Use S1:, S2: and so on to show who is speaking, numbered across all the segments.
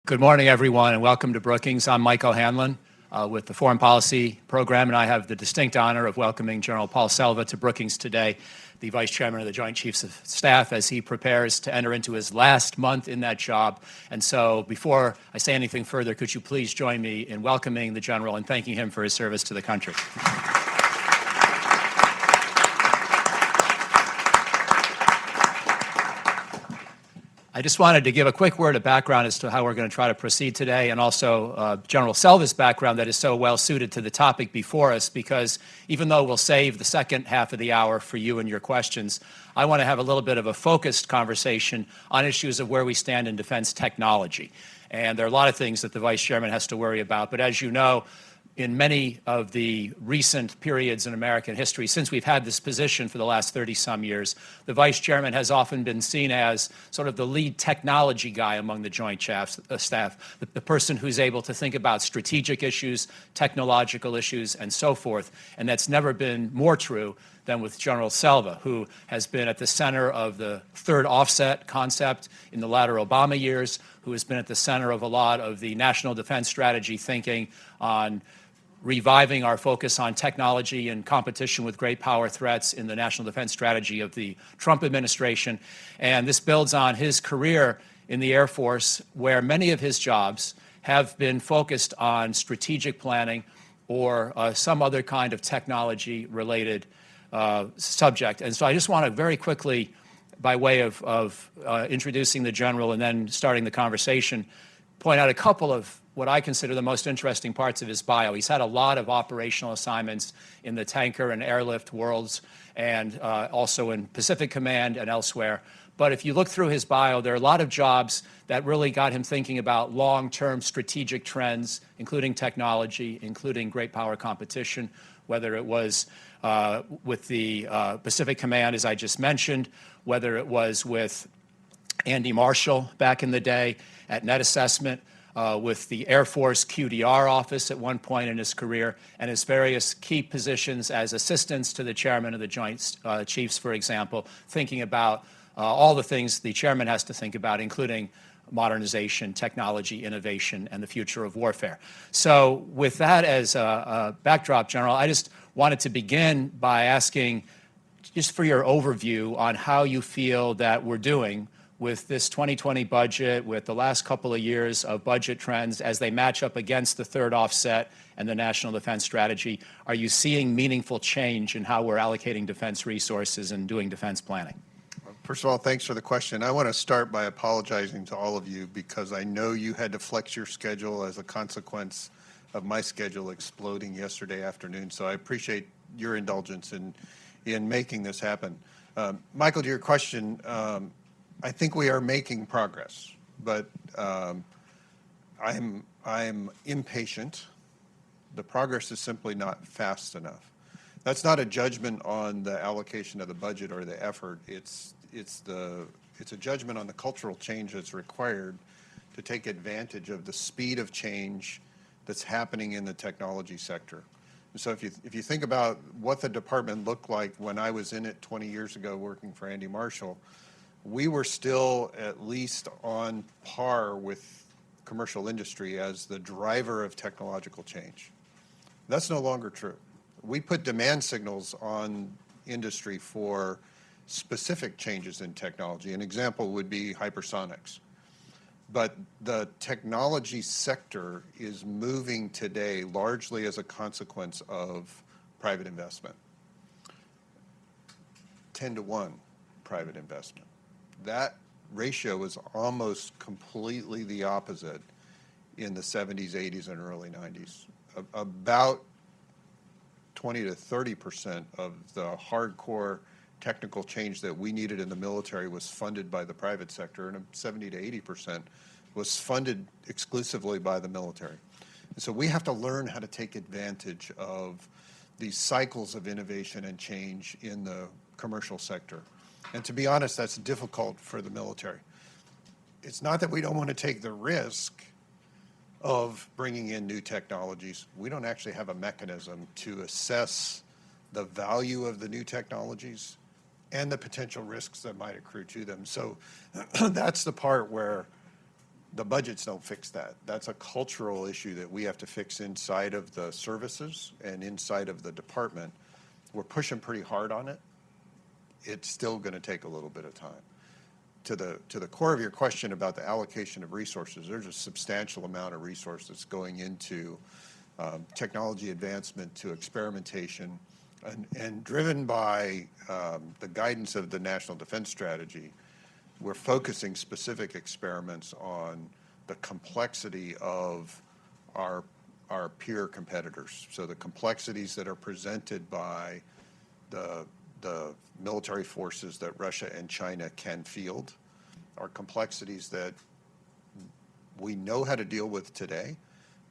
S1: Good morning, everyone, and welcome to Brookings. I'm Michael Hanlon with the Foreign Policy Program, and I have the distinct honor of welcoming General Paul Selva to Brookings today, the Vice Chairman of the Joint Chiefs of Staff, as he prepares to enter into his last month in that job. And so before I say anything further, could you please join me in welcoming the General and thanking him for his service to the country. I just wanted to give a quick word of background as to how we're going to try to proceed today, and also General Selva's background that is so well suited to the topic before us, because even though we'll save the second half of the hour for you and your questions, I want to have a little bit of a focused conversation on issues of where we stand in defense technology. And there are a lot of things that the Vice Chairman has to worry about, but as you know, in many of the recent periods in American history, since we've had this position for the last 30-some years, the Vice Chairman has often been seen as sort of the lead technology guy among the Joint Staff, the person who's able to think about strategic issues, technological issues, and so forth. And that's never been more true than with General Selva, who has been at the center of the third offset concept in the latter Obama years, who has been at the center of a lot of the national defense strategy thinking on reviving our focus on technology and competition with great power threats in the national defense strategy of the Trump administration. And this builds on his career in the Air Force, where many of his jobs have been focused on strategic planning or some other kind of technology-related subject. And so I just want to very quickly, by way of introducing the General and then starting the conversation, point out a couple of what I consider the most interesting parts of his bio. He's had a lot of operational assignments in the tanker and airlift worlds, and also in Pacific Command and elsewhere. But if you look through his bio, there are a lot of jobs that really got him thinking about long-term strategic trends, including technology, including great power competition, whether it was with the Pacific Command, as I just mentioned, whether it was with Andy Marshall back in the day at Net Assessment, with the Air Force QDR office at one point in his career, and his various key positions as assistants to the chairman of the Joint Chiefs, for example, thinking about all the things the chairman has to think about, including modernization, technology, innovation, and the future of warfare. So with that as a backdrop, General, I just wanted to begin by asking just for your overview on how you feel that we're doing with this 2020 budget, with the last couple of years of budget trends as they match up against the third offset and the national defense strategy. Are you seeing meaningful change in how we're allocating defense resources and doing defense planning?
S2: First of all, thanks for the question. I want to start by apologizing to all of you because I know you had to flex your schedule as a consequence of my schedule exploding yesterday afternoon. So I appreciate your indulgence in making this happen. Michael, to your question, I think we are making progress, but I'm impatient. The progress is simply not fast enough. That's not a judgment on the allocation of the budget or the effort. It's a judgment on the cultural change that's required to take advantage of the speed of change that's happening in the technology sector. And so if you think about what the department looked like when I was in it 20 years ago working for Andy Marshall, we were still at least on par with commercial industry as the driver of technological change. That's no longer true. We put demand signals on industry for specific changes in technology. An example would be hypersonics. But the technology sector is moving today largely as a consequence of private investment. 10-to-1 private investment. That ratio was almost completely the opposite in the 70s, 80s, and early 90s. About 20 to 30% of the hardcore technical change that we needed in the military was funded by the private sector, and 70 to 80% was funded exclusively by the military. And so we have to learn how to take advantage of these cycles of innovation and change in the commercial sector. And to be honest, that's difficult for the military. It's not that we don't want to take the risk of bringing in new technologies. We don't actually have a mechanism to assess the value of the new technologies and the potential risks that might accrue to them. So that's the part where The budgets don't fix that. That's a cultural issue that we have to fix inside of the services and inside of the department. We're pushing pretty hard on it. It's still going to take a little bit of time. To the core of your question about the allocation of resources, there's a substantial amount of resources going into technology advancement, to experimentation, and driven by the guidance of the National Defense Strategy. We're focusing specific experiments on the complexity of our peer competitors. So the complexities that are presented by the military forces that Russia and China can field are complexities that we know how to deal with today,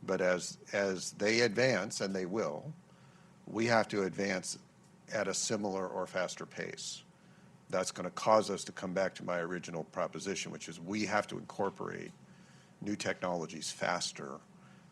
S2: but as they advance, and they will, we have to advance at a similar or faster pace. That's going to cause us to come back to my original proposition, which is we have to incorporate new technologies faster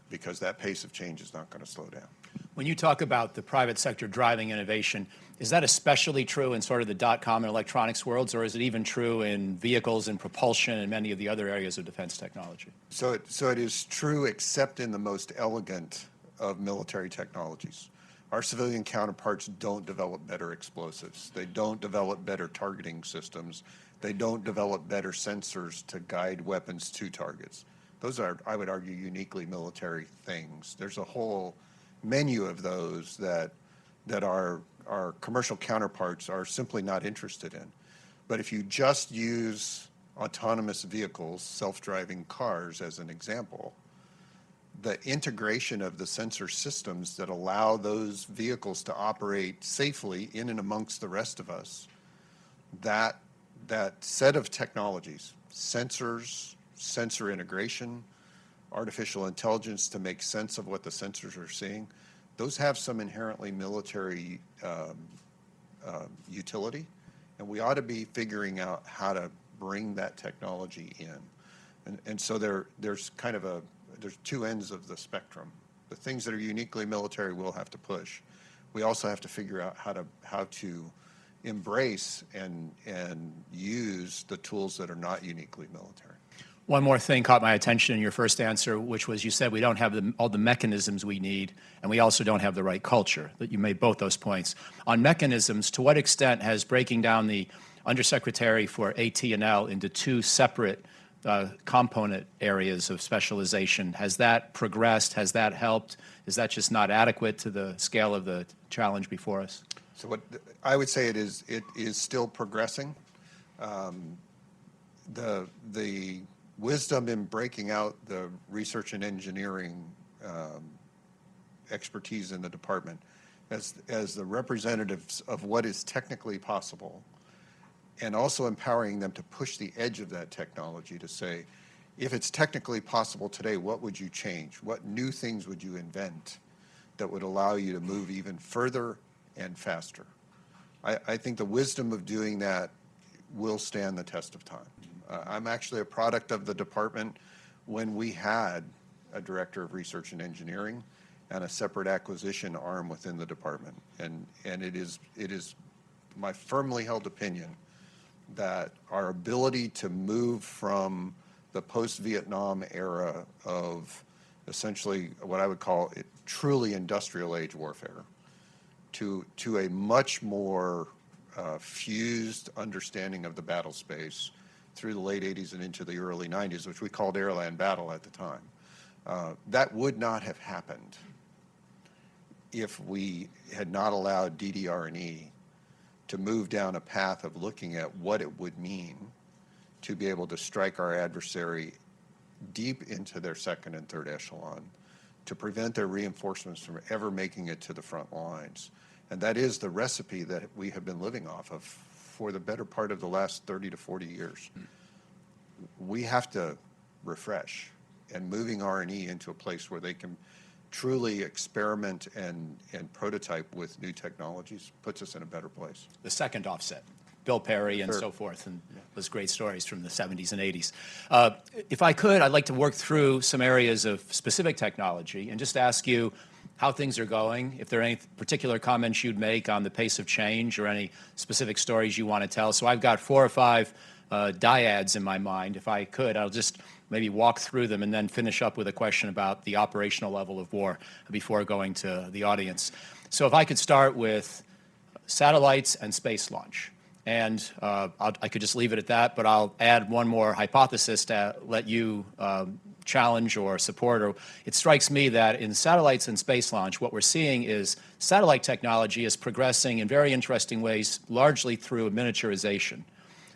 S2: because that pace of change is not going to slow down.
S1: When you talk about the private sector driving innovation, is that especially true in sort of the dot-com and electronics worlds, or is it even true in vehicles and propulsion and many of the other areas of defense technology?
S2: So it is true, except in the most elegant of military technologies. Our civilian counterparts don't develop better explosives. They don't develop better targeting systems. They don't develop better sensors to guide weapons to targets. Those are, I would argue, uniquely military things. There's a whole menu of those that our commercial counterparts are simply not interested in. But if you just use autonomous vehicles, self-driving cars as an example, the integration of the sensor systems that allow those vehicles to operate safely in and amongst the rest of us, that set of technologies, sensors, sensor integration, artificial intelligence to make sense of what the sensors are seeing, those have some inherently military utility, and we ought to be figuring out how to bring that technology in. And so there's kind of there's two ends of the spectrum. The things that are uniquely military we'll have to push. We also have to figure out how to embrace and use the tools that are not uniquely military.
S1: One more thing caught my attention in your first answer, which was you said we don't have all the mechanisms we need, and we also don't have the right culture. That you made both those points. On mechanisms, to what extent has breaking down the Undersecretary for AT&L into two separate component areas of specialization, has that progressed? Has that helped? Is that just not adequate to the scale of the challenge before us?
S2: So what I would say it is still progressing. The wisdom in breaking out the research and engineering expertise in the department as the representatives of what is technically possible, and also empowering them to push the edge of that technology to say, if it's technically possible today, what would you change? What new things would you invent that would allow you to move even further and faster? I think the wisdom of doing that will stand the test of time. I'm actually a product of the department when we had a director of research and engineering and a separate acquisition arm within the department. And it is my firmly held opinion that our ability to move from the post-Vietnam era of essentially what I would call it truly industrial age warfare to a much more fused understanding of the battle space through the late 80s and into the early 90s, which we called airland battle at the time. That would not have happened if we had not allowed DDR&E to move down a path of looking at what it would mean to be able to strike our adversary deep into their second and third echelon, to prevent their reinforcements from ever making it to the front lines. And that is the recipe that we have been living off of for the better part of the last 30 to 40 years. We have to refresh, and moving R&E into a place where they can truly experiment and prototype with new technologies puts us in a better place.
S1: The second offset, Bill Perry and so forth, and those great stories from the 70s and 80s. If I could, I'd like to work through some areas of specific technology and just ask you how things are going, if there are any particular comments you'd make on the pace of change or any specific stories you want to tell. So I've got 4 or 5 dyads in my mind. If I could, I'll just maybe walk through them and then finish up with a question about the operational level of war before going to the audience. So if I could start with satellites and space launch. And I could just leave it at that, but I'll add one more hypothesis to let you challenge or support. Or it strikes me that in satellites and space launch, what we're seeing is satellite technology is progressing in very interesting ways, largely through miniaturization.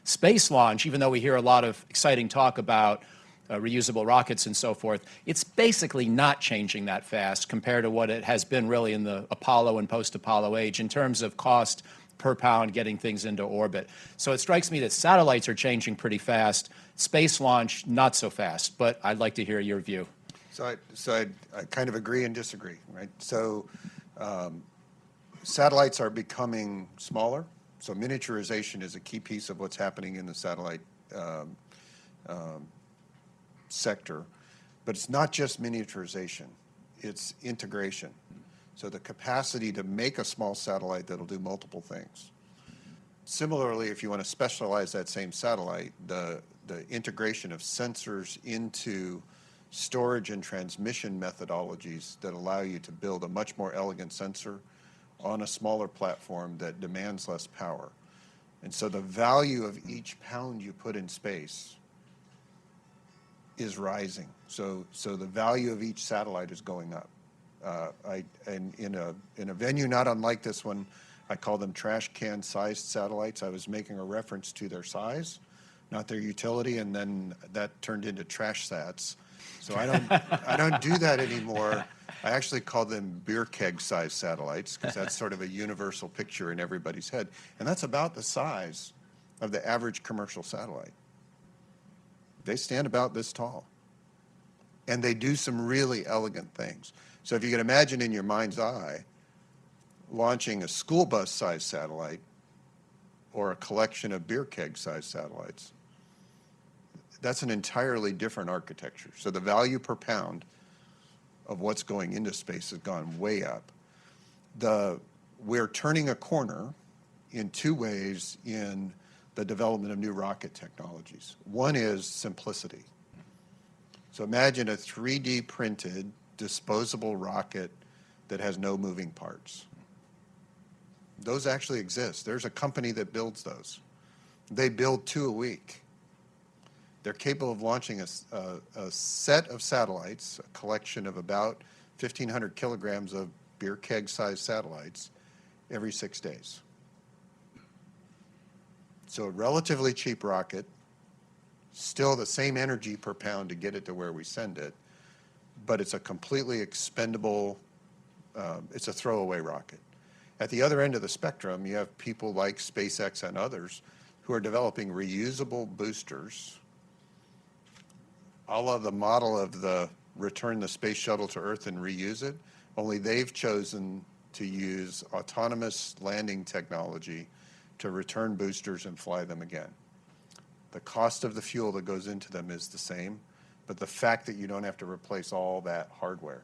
S1: Space launch, even though we hear a lot of exciting talk about reusable rockets and so forth, it's basically not changing that fast compared to what it has been really in the Apollo and post-Apollo age in terms of cost per pound getting things into orbit. So it strikes me that satellites are changing pretty fast, space launch not so fast, but I'd like to hear your view.
S2: So I kind of agree and disagree, right? So satellites are becoming smaller. So miniaturization is a key piece of what's happening in the satellite sector. But it's not just miniaturization, it's integration. So the capacity to make a small satellite that'll do multiple things. Similarly, if you want to specialize that same satellite, the integration of sensors into storage and transmission methodologies that allow you to build a much more elegant sensor on a smaller platform that demands less power. And so the value of each pound you put in space is rising. So the value of each satellite is going up. In a venue not unlike this one, I call them trash can sized satellites. I was making a reference to their size, not their utility, and then that turned into trash sats. So I don't do that anymore. I actually call them beer keg sized satellites because that's sort of a universal picture in everybody's head. And that's about the size of the average commercial satellite. They stand about this tall. And they do some really elegant things. So if you can imagine in your mind's eye launching a school bus sized satellite or a collection of beer keg sized satellites, that's an entirely different architecture. So the value per pound of what's going into space has gone way up. We're turning a corner in two ways in the development of new rocket technologies. One is simplicity. So imagine a 3D printed disposable rocket that has no moving parts. Those actually exist. There's a company that builds those. They build 2 a week. They're capable of launching a set of satellites, a collection of about 1,500 kilograms of beer keg-sized satellites every 6 days. So a relatively cheap rocket, still the same energy per pound to get it to where we send it, but it's a completely expendable, it's a throwaway rocket. At the other end of the spectrum, you have people like SpaceX and others who are developing reusable boosters, a la the model of the return the space shuttle to Earth and reuse it, only they've chosen to use autonomous landing technology to return boosters and fly them again. The cost of the fuel that goes into them is the same, but the fact that you don't have to replace all that hardware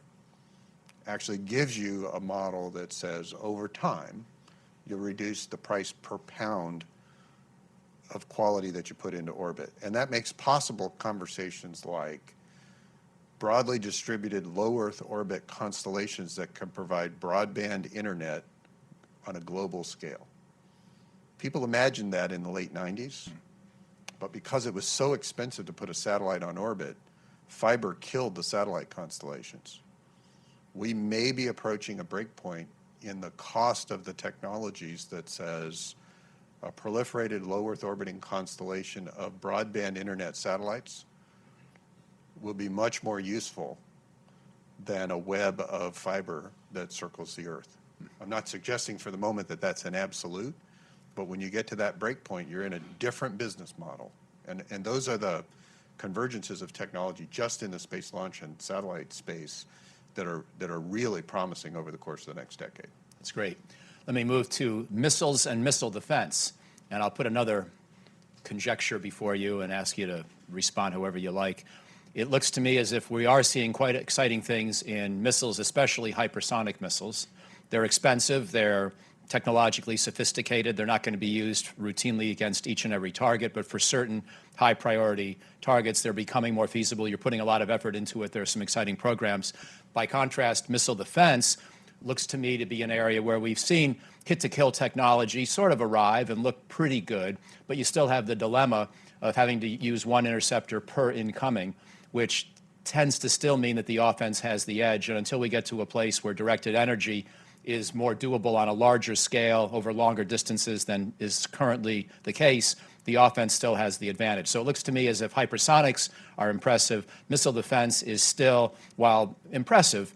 S2: actually gives you a model that says over time, you'll reduce the price per pound of quality that you put into orbit. And that makes possible conversations like broadly distributed low Earth orbit constellations that can provide broadband internet on a global scale. People imagined that in the late 90s, but because it was so expensive to put a satellite on orbit, fiber killed the satellite constellations. We may be approaching a break point in the cost of the technologies that says a proliferated low Earth orbiting constellation of broadband internet satellites will be much more useful than a web of fiber that circles the Earth. I'm not suggesting for the moment that that's an absolute, but when you get to that break point, you're in a different business model. And those are the convergences of technology just in the space launch and satellite space that are really promising over the course of the next decade.
S1: That's great. Let me move to missiles and missile defense. And I'll put another conjecture before you and ask you to respond however you like. It looks to me as if we are seeing quite exciting things in missiles, especially hypersonic missiles. They're expensive, they're technologically sophisticated. They're not going to be used routinely against each and every target, but for certain high priority targets, they're becoming more feasible. You're putting a lot of effort into it. There are some exciting programs. By contrast, missile defense looks to me to be an area where we've seen hit-to-kill technology sort of arrive and look pretty good, but you still have the dilemma of having to use one interceptor per incoming, which tends to still mean that the offense has the edge. And until we get to a place where directed energy is more doable on a larger scale over longer distances than is currently the case, the offense still has the advantage. So it looks to me as if hypersonics are impressive. Missile defense is still, while impressive,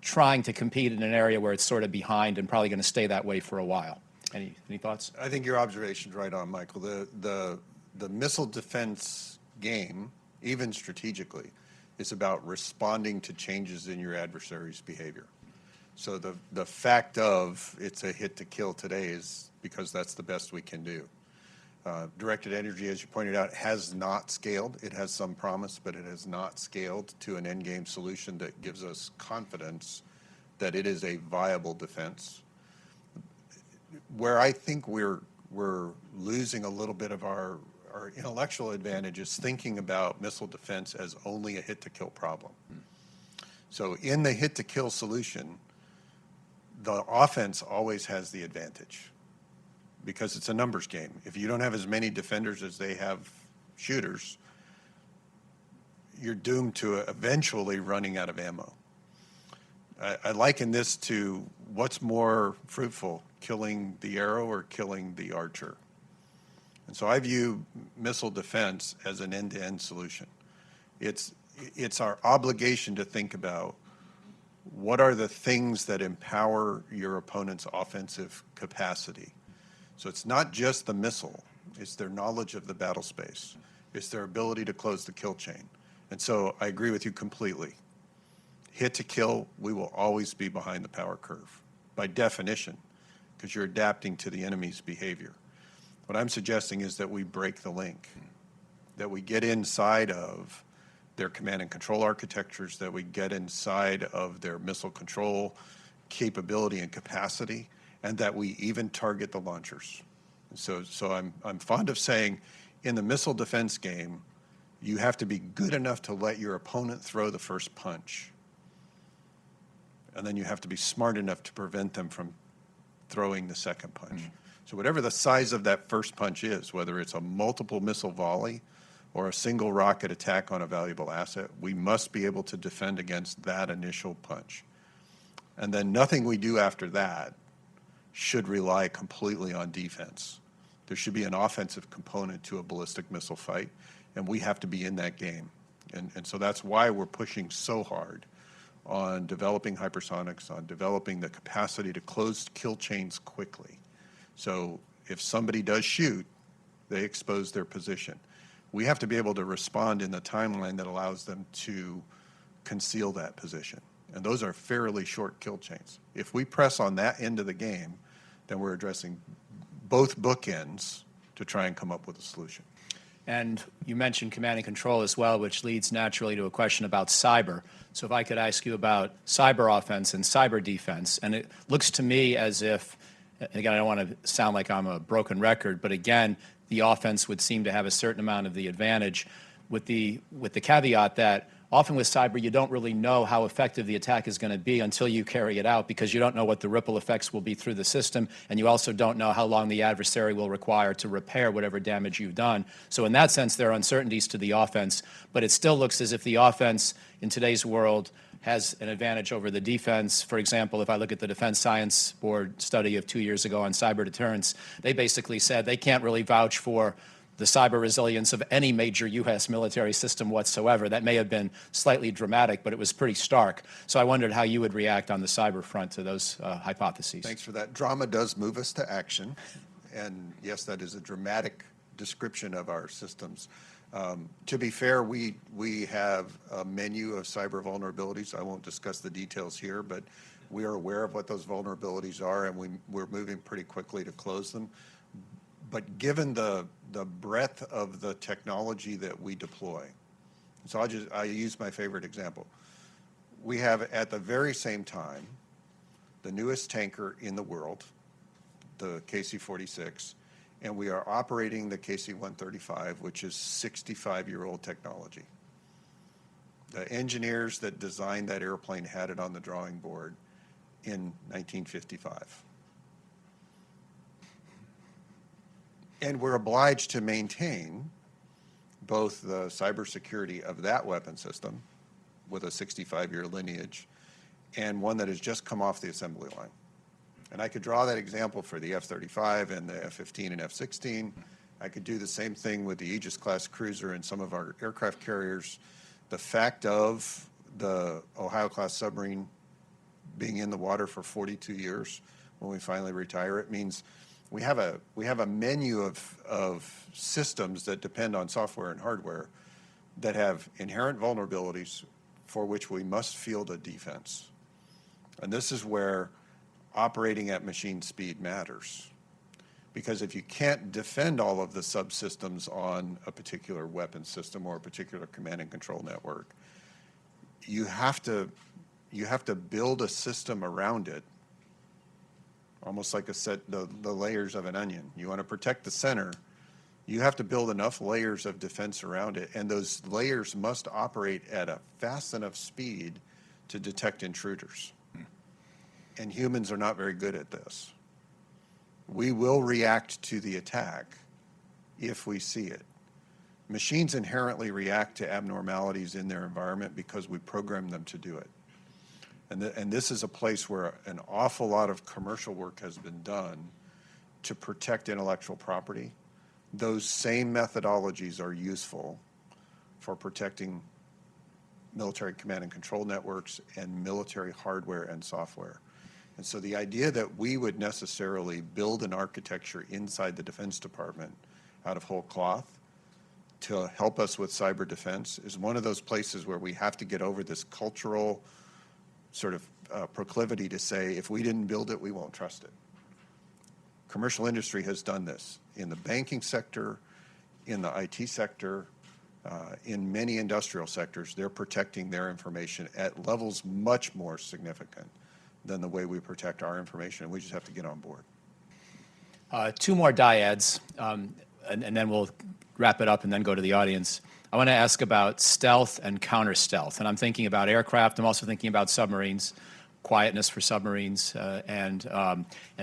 S1: trying to compete in an area where it's sort of behind and probably going to stay that way for a while. Any thoughts?
S2: I think your observation's right on, Michael. The missile defense game, even strategically, is about responding to changes in your adversary's behavior. So the fact of it's a hit to kill today is because that's the best we can do. Directed energy, as you pointed out, has not scaled. It has some promise, but it has not scaled to an endgame solution that gives us confidence that it is a viable defense. Where I think we're losing a little bit of our intellectual advantage is thinking about missile defense as only a hit-to-kill problem. So in the hit-to-kill solution, the offense always has the advantage because it's a numbers game. If you don't have as many defenders as they have shooters, you're doomed to eventually running out of ammo. I liken this to what's more fruitful, killing the arrow or killing the archer. And so I view missile defense as an end-to-end solution. It's our obligation to think about what are the things that empower your opponent's offensive capacity. So it's not just the missile, it's their knowledge of the battle space. It's their ability to close the kill chain. And so I agree with you completely. Hit to kill, we will always be behind the power curve by definition, because you're adapting to the enemy's behavior. What I'm suggesting is that we break the link, that we get inside of their command and control architectures, that we get inside of their missile control capability and capacity, and that we even target the launchers. So I'm fond of saying in the missile defense game, you have to be good enough to let your opponent throw the first punch. And then you have to be smart enough to prevent them from throwing the second punch. So whatever the size of that first punch is, whether it's a multiple missile volley or a single rocket attack on a valuable asset, we must be able to defend against that initial punch. And then nothing we do after that should rely completely on defense. There should be an offensive component to a ballistic missile fight, and we have to be in that game. And so that's why we're pushing so hard on developing hypersonics, on developing the capacity to close kill chains quickly. So if somebody does shoot, they expose their position. We have to be able to respond in the timeline that allows them to conceal that position. And those are fairly short kill chains. If we press on that end of the game, then we're addressing both bookends to try and come up with a solution.
S1: And you mentioned command and control as well, which leads naturally to a question about cyber. So if I could ask you about cyber offense and cyber defense, and it looks to me as if, and again, I don't want to sound like I'm a broken record, but again, the offense would seem to have a certain amount of the advantage with the caveat that often with cyber, you don't really know how effective the attack is going to be until you carry it out, because you don't know what the ripple effects will be through the system, and you also don't know how long the adversary will require to repair whatever damage you've done. So in that sense, there are uncertainties to the offense, but it still looks as if the offense in today's world has an advantage over the defense. For example, if I look at the Defense Science Board study of 2 years ago on cyber deterrence, they basically said they can't really vouch for the cyber resilience of any major U.S. military system whatsoever. That may have been slightly dramatic, but it was pretty stark. So I wondered how you would react on the cyber front to those hypotheses.
S2: Thanks for that. Drama does move us to action. And yes, that is a dramatic description of our systems. To be fair, we have a menu of cyber vulnerabilities. I won't discuss the details here, but we are aware of what those vulnerabilities are, and we're moving pretty quickly to close them. But given the breadth of the technology that we deploy, so I use my favorite example. We have at the very same time the newest tanker in the world, the KC-46, and we are operating the KC-135, which is 65-year-old technology. The engineers that designed that airplane had it on the drawing board in 1955. And we're obliged to maintain both the cybersecurity of that weapon system with a 65-year lineage and one that has just come off the assembly line. And I could draw that example for the F-35 and the F-15 and F-16. I could do the same thing with the Aegis-class cruiser and some of our aircraft carriers. The fact of the Ohio-class submarine being in the water for 42 years when we finally retire it means we have a menu of systems that depend on software and hardware that have inherent vulnerabilities for which we must field a defense. And this is where operating at machine speed matters. Because if you can't defend all of the subsystems on a particular weapon system or a particular command and control network, you have to build a system around it, almost like the layers of an onion. You want to protect the center, you have to build enough layers of defense around it, and those layers must operate at a fast enough speed to detect intruders. And humans are not very good at this. We will react to the attack if we see it. Machines inherently react to abnormalities in their environment because we program them to do it. And this is a place where an awful lot of commercial work has been done to protect intellectual property. Those same methodologies are useful for protecting military command and control networks and military hardware and software. And so the idea that we would necessarily build an architecture inside the Defense Department out of whole cloth to help us with cyber defense is one of those places where we have to get over this cultural sort of proclivity to say, if we didn't build it, we won't trust it. Commercial industry has done this in the banking sector, in the IT sector, in many industrial sectors. They're protecting their information at levels much more significant than the way we protect our information, and we just have to get on board.
S1: Two more dyads, and then we'll wrap it up and then go to the audience. I want to ask about stealth and counter-stealth, and I'm thinking about aircraft. I'm also thinking about submarines, quietness for submarines, and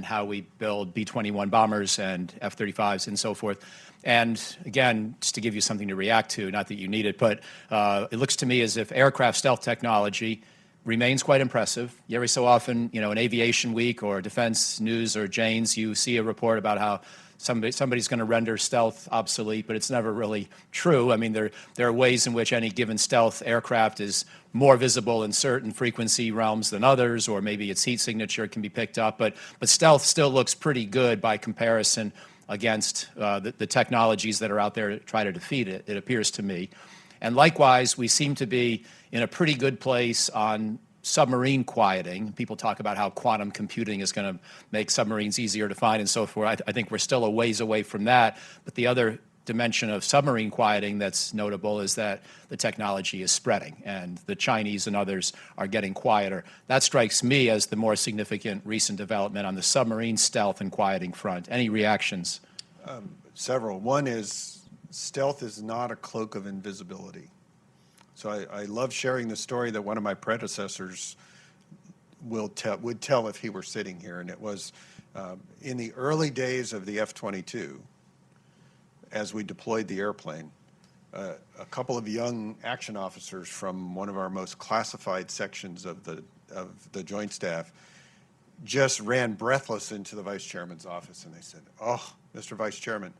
S1: how we build B-21 bombers and F-35s and so forth. And again, just to give you something to react to, not that you need it, but it looks to me as if aircraft stealth technology remains quite impressive. Every so often, in Aviation Week or Defense News or Jane's, you see a report about how somebody's going to render stealth obsolete, but it's never really true. I mean, there are ways in which any given stealth aircraft is more visible in certain frequency realms than others, or maybe its heat signature can be picked up. But stealth still looks pretty good by comparison against the technologies that are out there to try to defeat it, it appears to me. And likewise, we seem to be in a pretty good place on submarine quieting. People talk about how quantum computing is going to make submarines easier to find and so forth. I think we're still a ways away from that. But the other dimension of submarine quieting that's notable is that the technology is spreading, and the Chinese and others are getting quieter. That strikes me as the more significant recent development on the submarine stealth and quieting front. Any reactions?
S2: Several. One is stealth is not a cloak of invisibility. So I love sharing the story that one of my predecessors would tell if he were sitting here, and it was in the early days of the F-22, as we deployed the airplane, a couple of young action officers from one of our most classified sections of the Joint Staff just ran breathless into the Vice Chairman's office, and they said, "Oh, Mr. Vice Chairman,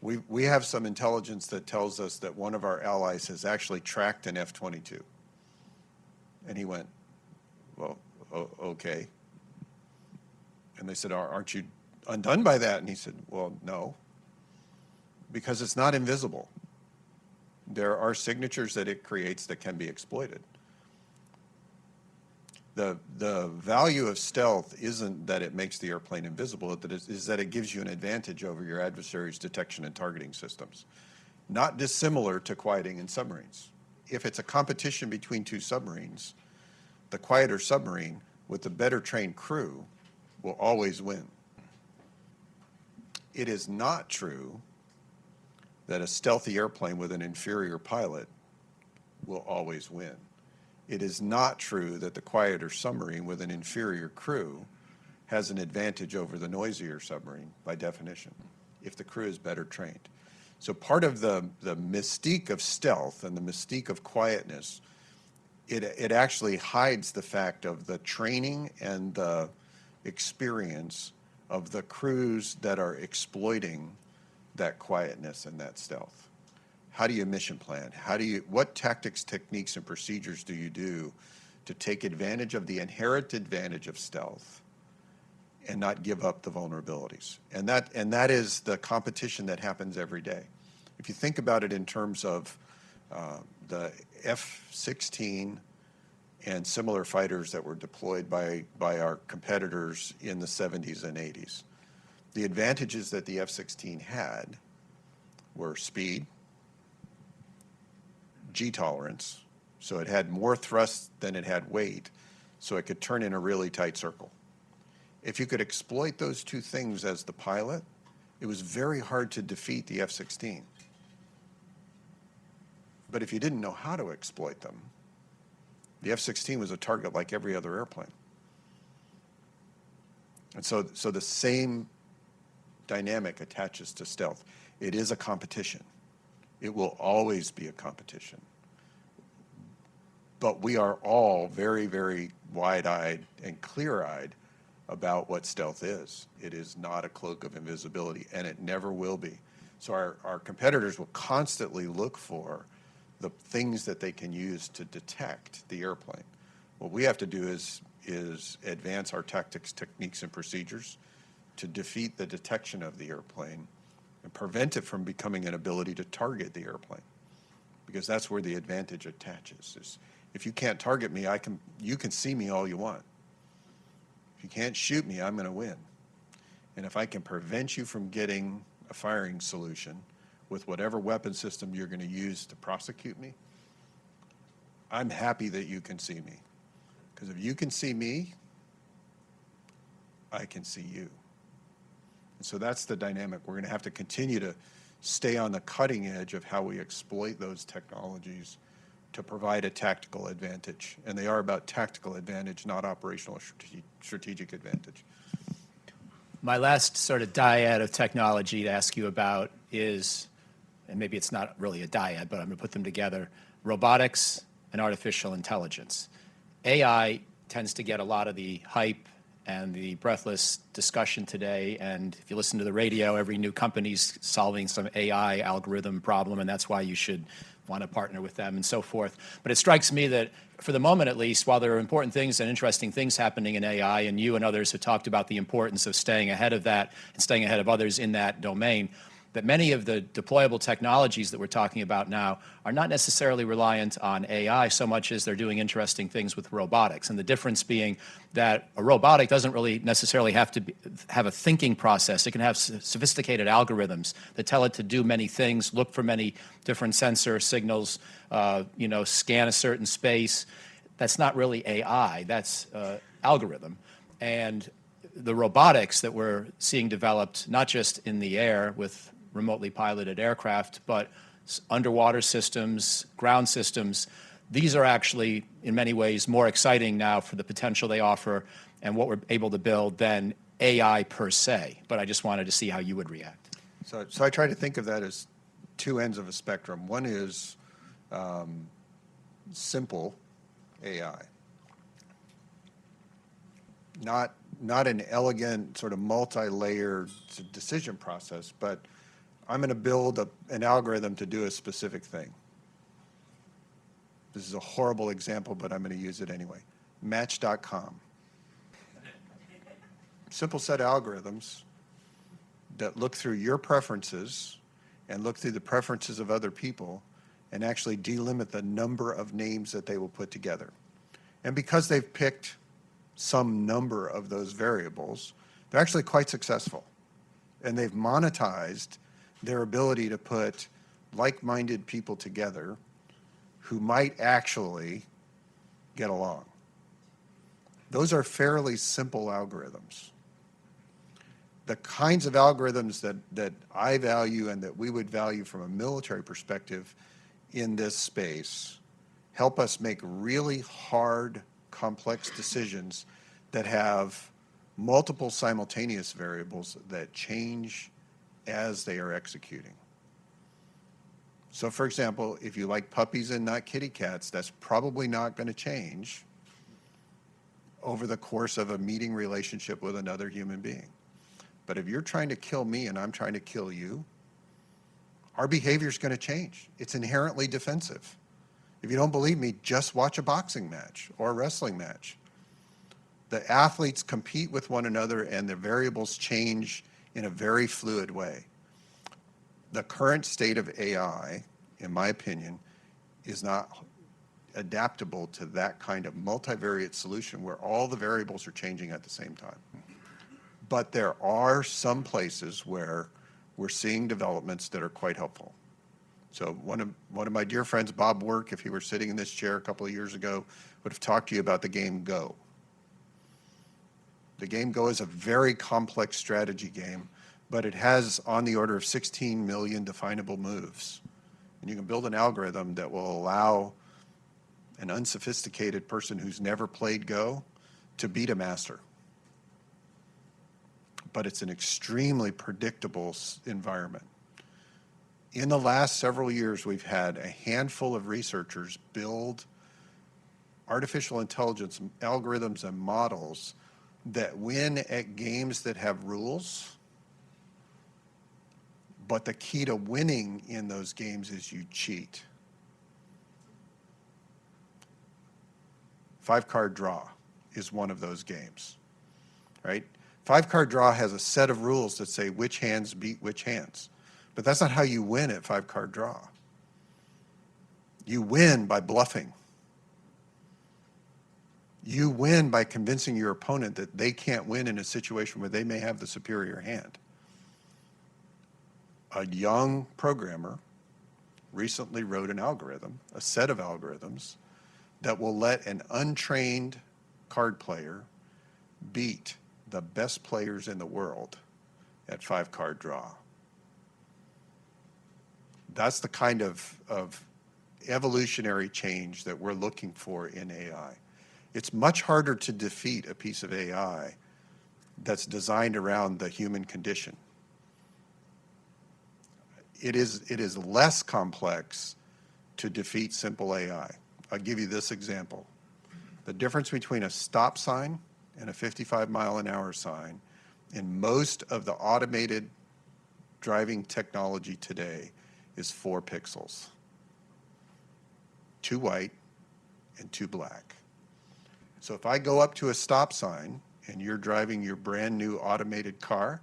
S2: we have some intelligence that tells us that one of our allies has actually tracked an F-22. And he went, "Well, okay." And they said, "Aren't you undone by that?" And he said, "Well, no, because it's not invisible. There are signatures that it creates that can be exploited." The value of stealth isn't that it makes the airplane invisible, is that it gives you an advantage over your adversary's detection and targeting systems. Not dissimilar to quieting in submarines. If it's a competition between two submarines, the quieter submarine with the better trained crew will always win. It is not true that a stealthy airplane with an inferior pilot will always win. It is not true that the quieter submarine with an inferior crew has an advantage over the noisier submarine by definition, if the crew is better trained. So part of the mystique of stealth and the mystique of quietness, it actually hides the fact of the training and the experience of the crews that are exploiting that quietness and that stealth. How do you mission plan? What tactics, techniques, and procedures do you do to take advantage of the inherent advantage of stealth and not give up the vulnerabilities? And that is the competition that happens every day. If you think about it in terms of the F-16 and similar fighters that were deployed by our competitors in the 70s and 80s, the advantages that the F-16 had were speed, G-tolerance, so it had more thrust than it had weight, so it could turn in a really tight circle. If you could exploit those two things as the pilot, it was very hard to defeat the F-16. But if you didn't know how to exploit them, the F-16 was a target like every other airplane. And so the same dynamic attaches to stealth. It is a competition. It will always be a competition. But we are all very, very wide-eyed and clear-eyed about what stealth is. It is not a cloak of invisibility, and it never will be. So our competitors will constantly look for the things that they can use to detect the airplane. What we have to do is advance our tactics, techniques, and procedures to defeat the detection of the airplane and prevent it from becoming an ability to target the airplane, because that's where the advantage attaches. Is if you can't target me, you can see me all you want. If you can't shoot me, I'm going to win. And if I can prevent you from getting a firing solution with whatever weapon system you're going to use to prosecute me, I'm happy that you can see me. Because if you can see me, I can see you. And so that's the dynamic. We're going to have to continue to stay on the cutting edge of how we exploit those technologies to provide a tactical advantage. And they are about tactical advantage, not operational or strategic advantage.
S1: My last sort of dyad of technology to ask you about is, and maybe it's not really a dyad, but I'm going to put them together, robotics and artificial intelligence. AI tends to get a lot of the hype and the breathless discussion today, and if you listen to the radio, every new company's solving some AI algorithm problem, and that's why you should want to partner with them and so forth. But it strikes me that, for the moment at least, while there are important things and interesting things happening in AI, and you and others have talked about the importance of staying ahead of that and staying ahead of others in that domain, that many of the deployable technologies that we're talking about now are not necessarily reliant on AI so much as they're doing interesting things with robotics. And the difference being that a robotic doesn't really necessarily have a thinking process. It can have sophisticated algorithms that tell it to do many things, look for many different sensor signals, scan a certain space. That's not really AI, that's algorithm. And the robotics that we're seeing developed, not just in the air with remotely piloted aircraft, but underwater systems, ground systems, these are actually, in many ways, more exciting now for the potential they offer and what we're able to build than AI per se. But I just wanted to see how you would react.
S2: So I try to think of that as two ends of a spectrum. One is simple AI, not an elegant sort of multi-layered decision process, but I'm going to build an algorithm to do a specific thing. This is a horrible example, but I'm going to use it anyway. Match.com. Simple set of algorithms that look through your preferences and look through the preferences of other people and actually delimit the number of names that they will put together. And because they've picked some number of those variables, they're actually quite successful. And they've monetized their ability to put like-minded people together who might actually get along. Those are fairly simple algorithms. the kinds of algorithms that I value and that we would value from a military perspective in this space help us make really hard, complex decisions that have multiple simultaneous variables that change as they are executing. So for example, if you like puppies and not kitty cats, that's probably not going to change over the course of a meeting relationship with another human being. But if you're trying to kill me and I'm trying to kill you, our behavior is going to change. It's inherently defensive. If you don't believe me, just watch a boxing match or a wrestling match. The athletes compete with one another and the variables change in a very fluid way. The current state of AI, in my opinion, is not adaptable to that kind of multivariate solution where all the variables are changing at the same time. But there are some places where we're seeing developments that are quite helpful. So one of my dear friends, Bob Work, if he were sitting in this chair a couple of years ago, would have talked to you about the game Go. The game Go is a very complex strategy game, but it has on the order of 16 million definable moves. And you can build an algorithm that will allow an unsophisticated person who's never played Go to beat a master. But it's an extremely predictable environment. In the last several years, we've had a handful of researchers build artificial intelligence algorithms and models that win at games that have rules, but the key to winning in those games is you cheat. 5-card draw is one of those games, right? 5-card draw has a set of rules that say which hands beat which hands. But that's not how you win at 5-card draw. You win by bluffing. You win by convincing your opponent that they can't win in a situation where they may have the superior hand. A young programmer recently wrote an algorithm, a set of algorithms, that will let an untrained card player beat the best players in the world at 5-card draw. That's the kind of evolutionary change that we're looking for in AI. It's much harder to defeat a piece of AI that's designed around the human condition. It is less complex to defeat simple AI. I'll give you this example. The difference between a stop sign and a 55-mile-an-hour sign in most of the automated driving technology today is 4 pixels. 2 white and 2 black. So if I go up to a stop sign and you're driving your brand new automated car,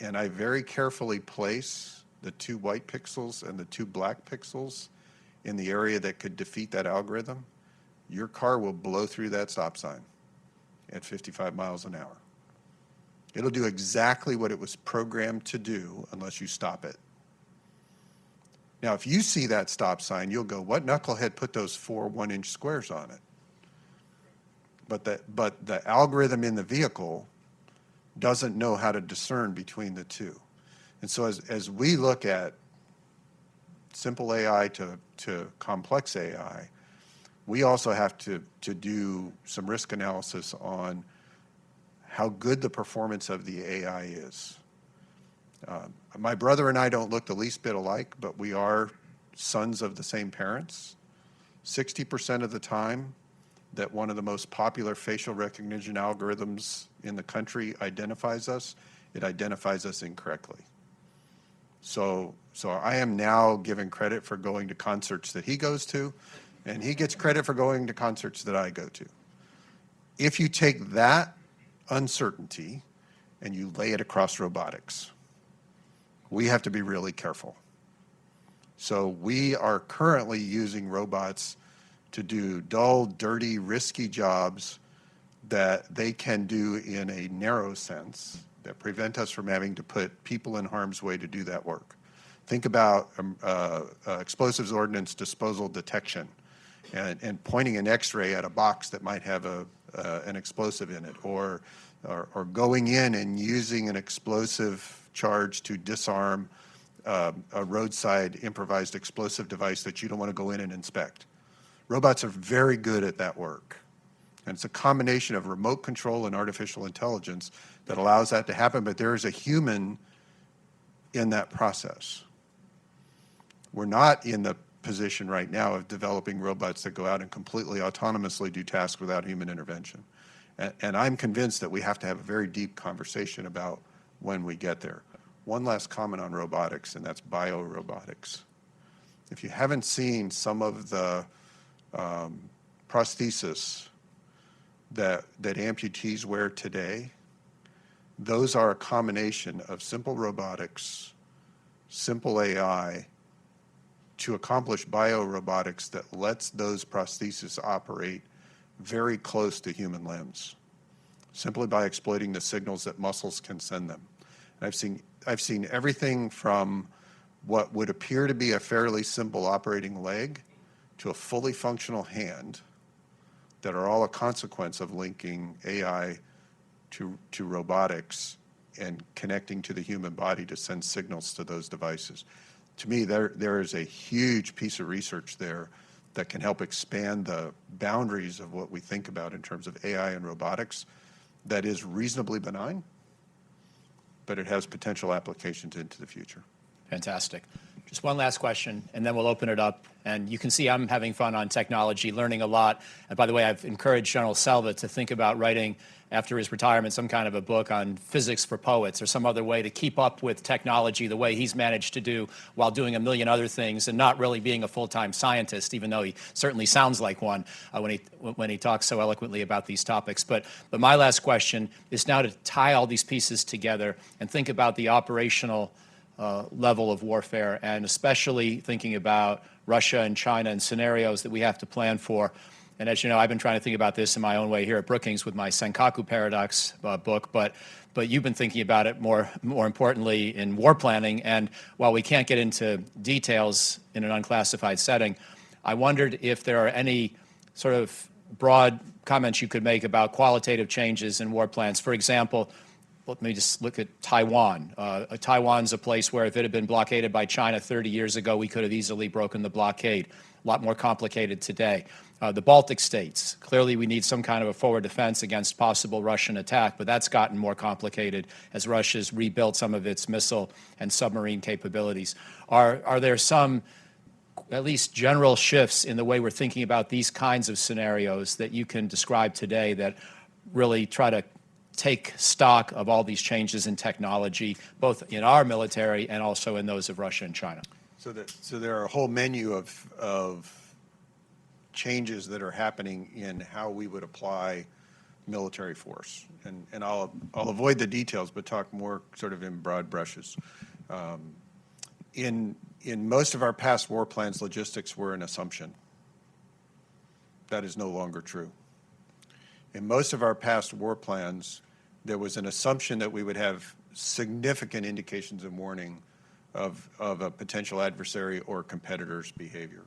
S2: and I very carefully place the 2 white pixels and the 2 black pixels in the area that could defeat that algorithm, your car will blow through that stop sign at 55 miles an hour. It'll do exactly what it was programmed to do unless you stop it. Now, if you see that stop sign, you'll go, what knucklehead put those 4 one-inch squares on it? But the algorithm in the vehicle doesn't know how to discern between the two. And so as we look at simple AI to complex AI, we also have to do some risk analysis on how good the performance of the AI is. My brother and I don't look the least bit alike, but we are sons of the same parents. 60% of the time that one of the most popular facial recognition algorithms in the country identifies us, it identifies us incorrectly. So I am now given credit for going to concerts that he goes to, and he gets credit for going to concerts that I go to. If you take that uncertainty and you lay it across robotics, we have to be really careful. So we are currently using robots to do dull, dirty, risky jobs that they can do in a narrow sense that prevent us from having to put people in harm's way to do that work. Think about explosives ordnance disposal detection and pointing an X-ray at a box that might have an explosive in it, or or going in and using an explosive charge to disarm a roadside improvised explosive device that you don't want to go in and inspect. Robots are very good at that work. And it's a combination of remote control and artificial intelligence that allows that to happen, but there is a human in that process. We're not in the position right now of developing robots that go out and completely autonomously do tasks without human intervention. And I'm convinced that we have to have a very deep conversation about when we get there. One last comment on robotics, and that's biorobotics. If you haven't seen some of the prosthesis that amputees wear today, those are a combination of simple robotics, simple AI, to accomplish biorobotics that lets those prostheses operate very close to human limbs, simply by exploiting the signals that muscles can send them. And I've seen everything from what would appear to be a fairly simple operating leg to a fully functional hand that are all a consequence of linking AI to robotics and connecting to the human body to send signals to those devices. To me, there is a huge piece of research there that can help expand the boundaries of what we think about in terms of AI and robotics that is reasonably benign, but it has potential applications into the future.
S1: Fantastic. Just one last question, and then we'll open it up. And you can see I'm having fun on technology, learning a lot. And by the way, I've encouraged General Selva to think about writing, after his retirement, some kind of a book on physics for poets or some other way to keep up with technology the way he's managed to do while doing a million other things and not really being a full-time scientist, even though he certainly sounds like one when he talks so eloquently about these topics. But my last question is now to tie all these pieces together and think about the operational level of warfare, and especially thinking about Russia and China and scenarios that we have to plan for. And as you know, I've been trying to think about this in my own way here at Brookings with my Senkaku Paradox book, but you've been thinking about it more importantly in war planning. And while we can't get into details in an unclassified setting, I wondered if there are any sort of broad comments you could make about qualitative changes in war plans. For example, let me just look at Taiwan. Taiwan's a place where if it had been blockaded by China 30 years ago, we could have easily broken the blockade. A lot more complicated today. The Baltic states, clearly we need some kind of a forward defense against possible Russian attack, but that's gotten more complicated as Russia's rebuilt some of its missile and submarine capabilities. Are there some, at least general shifts in the way we're thinking about these kinds of scenarios that you can describe today that really try to take stock of all these changes in technology, both in our military and also in those of Russia and China?
S2: So there are a whole menu of changes that are happening in how we would apply military force, and I'll avoid the details, but talk more sort of in broad brushes. In most of our past war plans, logistics were an assumption. That is no longer true. In most of our past war plans, there was an assumption that we would have significant indications and warning of a potential adversary or competitor's behavior.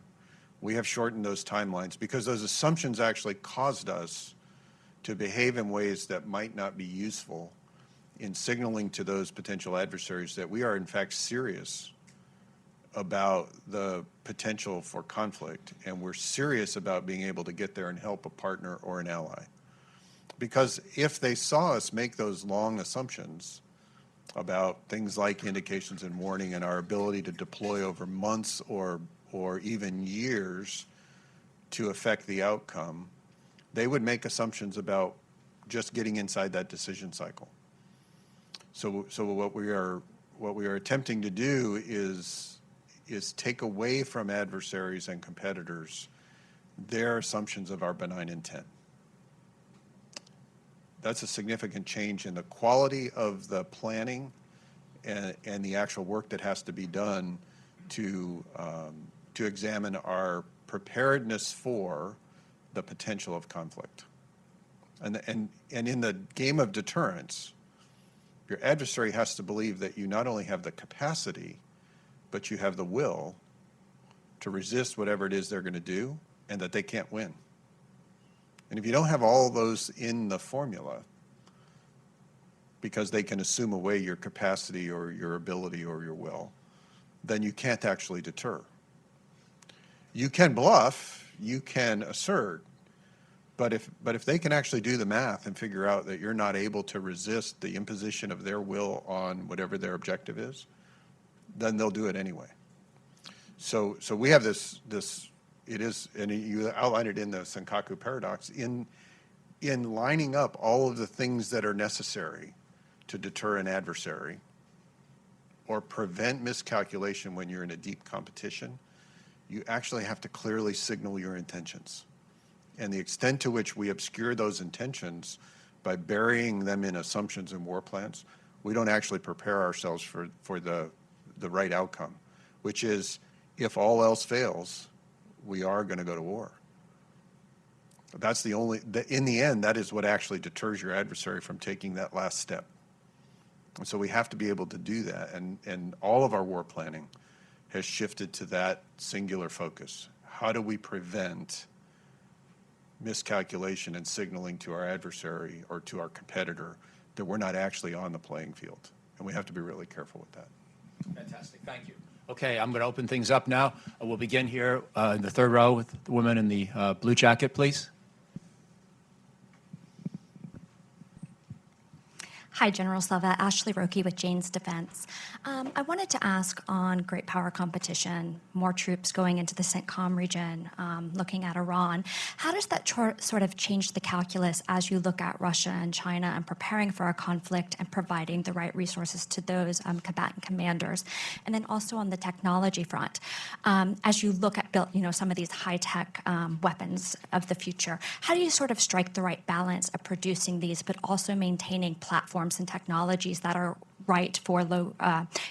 S2: We have shortened those timelines because those assumptions actually caused us to behave in ways that might not be useful in signaling to those potential adversaries that we are in fact serious about the potential for conflict, and we're serious about being able to get there and help a partner or an ally. Because if they saw us make those long assumptions about things like indications and warning and our ability to deploy over months or even years to affect the outcome, they would make assumptions about just getting inside that decision cycle. So what we are attempting to do is take away from adversaries and competitors their assumptions of our benign intent. That's a significant change in the quality of the planning and the actual work that has to be done to examine our preparedness for the potential of conflict. And in the game of deterrence, your adversary has to believe that you not only have the capacity, but you have the will to resist whatever it is they're going to do, and that they can't win. And if you don't have all those in the formula, because they can assume away your capacity or your ability or your will, then you can't actually deter. You can bluff, you can assert, but if they can actually do the math and figure out that you're not able to resist the imposition of their will on whatever their objective is, then they'll do it anyway. So we have this it is, and you outlined it in the Senkaku paradox, in lining up all of the things that are necessary to deter an adversary or prevent miscalculation when you're in a deep competition. You actually have to clearly signal your intentions. And the extent to which we obscure those intentions by burying them in assumptions and war plans, we don't actually prepare ourselves for the right outcome, which is, if all else fails, we are going to go to war. That's the only, in the end, that is what actually deters your adversary from taking that last step. And so we have to be able to do that, and all of our war planning has shifted to that singular focus. How do we prevent miscalculation and signaling to our adversary or to our competitor that we're not actually on the playing field? And we have to be really careful with that.
S1: Fantastic, thank you. Okay, I'm going to open things up now. We'll begin here in the third row with the woman in the blue jacket, please.
S3: Hi, General Selva. Ashley Roki with Jane's Defense. I wanted to ask on great power competition, more troops going into the CENTCOM region, looking at Iran. How does that sort of change the calculus as you look at Russia and China and preparing for a conflict and providing the right resources to those combatant commanders? And then also on the technology front, as you look at some of these high-tech weapons of the future, how do you sort of strike the right balance of producing these but also maintaining platforms and technologies that are right for low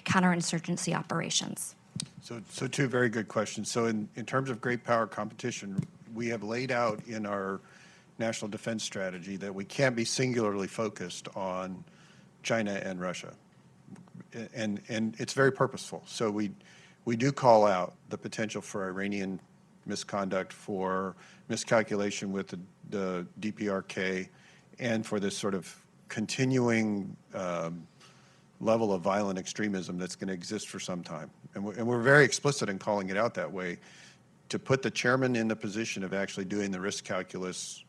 S3: counterinsurgency operations?
S2: So two very good questions. So in terms of great power competition, we have laid out in our national defense strategy that we can't be singularly focused on China and Russia. And it's very purposeful. So we do call out the potential for Iranian misconduct, for miscalculation with the DPRK, and for this sort of continuing level of violent extremism that's going to exist for some time. And we're very explicit in calling it out that way, to put the chairman in the position of actually doing the risk calculus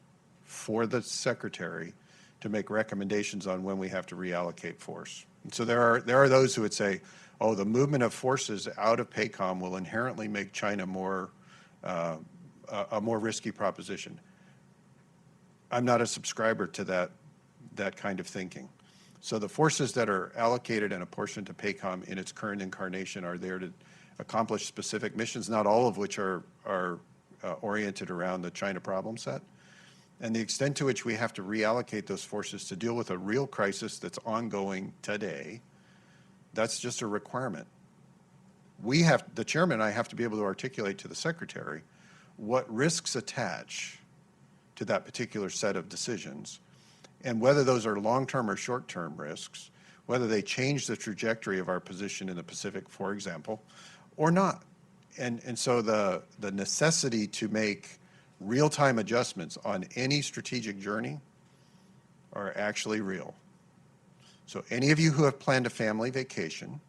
S2: for the secretary to make recommendations on when we have to reallocate force. And so there are those who would say, oh, the movement of forces out of PACOM will inherently make China more a more risky proposition. I'm not a subscriber to that kind of thinking. So the forces that are allocated and apportioned to PACOM in its current incarnation are there to accomplish specific missions, not all of which are oriented around the China problem set. And the extent to which we have to reallocate those forces to deal with a real crisis that's ongoing today, that's just a requirement. The chairman and I have to be able to articulate to the secretary what risks attach to that particular set of decisions, and whether those are long-term or short-term risks, whether they change the trajectory of our position in the Pacific, for example, or not. And so the necessity to make real-time adjustments on any strategic journey are actually real. So any of you who have planned a family vacation